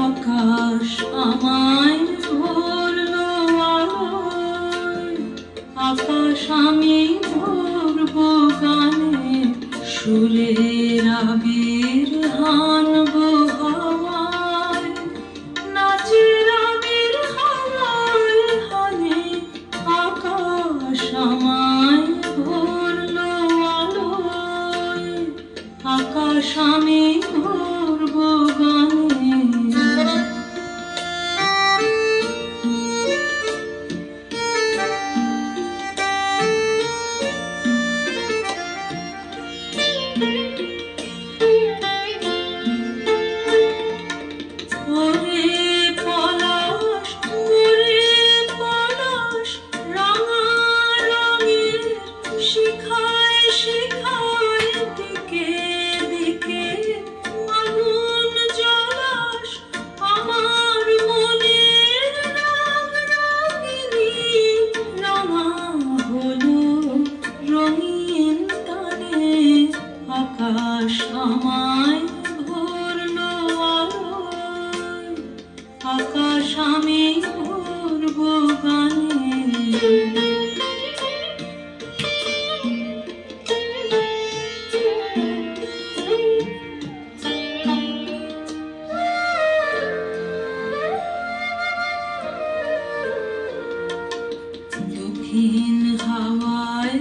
আকাশ আমায় ভরলো আলোয়, আকাশ আমি ভরবো গানে, সুরের আবির হানবো হাওয়ায়, নাচের আবির হাওয়ায় হানে। আকাশ আমায় ভরলো আলোয়, আকাশ আমি ভরবো গানে। আকাশ আমায় ভরলো আলোয়, আকাশ আমি ভরবো গানে। দক্ষিণ হাওয়ায়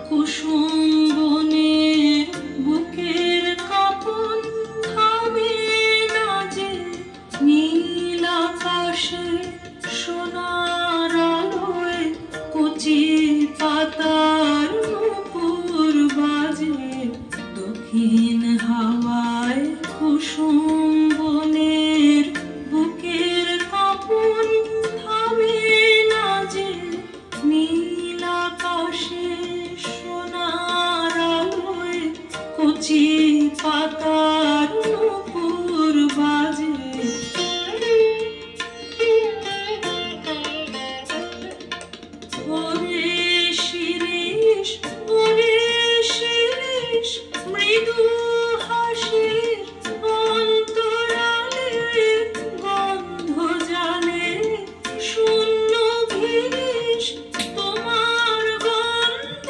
কুসুম বনে, বুকের কাঁপন থামে না যে, নীল আকাশে সোনার আলোয় কচি পাতার নূপুর বাজে। দক্ষিণ হাওয়ায় কুসুম বনের, বুকের কাঁপন থামে না যে, নীল আকাশে সোনার আলোয় কচি পাতার নূপুর বাজে। ওরে শিরিষ, ওরে শিরিষ, মৃদু হাসির অন্তরালে গন্ধ জালে শূন্য ঘিরিস। তোমার গন্ধ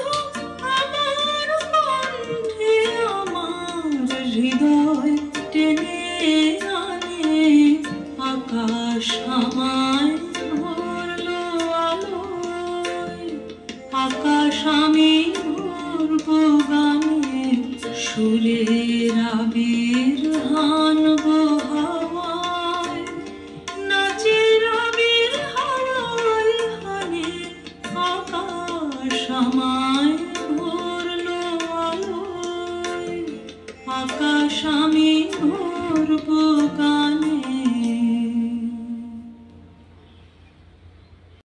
আমার কণ্ঠে, আমার হৃদয় টেনে আনে। আকাশ আমায় ভরলো আলোয়, আকাশ আমি ভরবো গানে, সুরের আবির হানবো হাওয়ায়, নাচের আবির হাওয়ায় হানে। আকাশ আমায়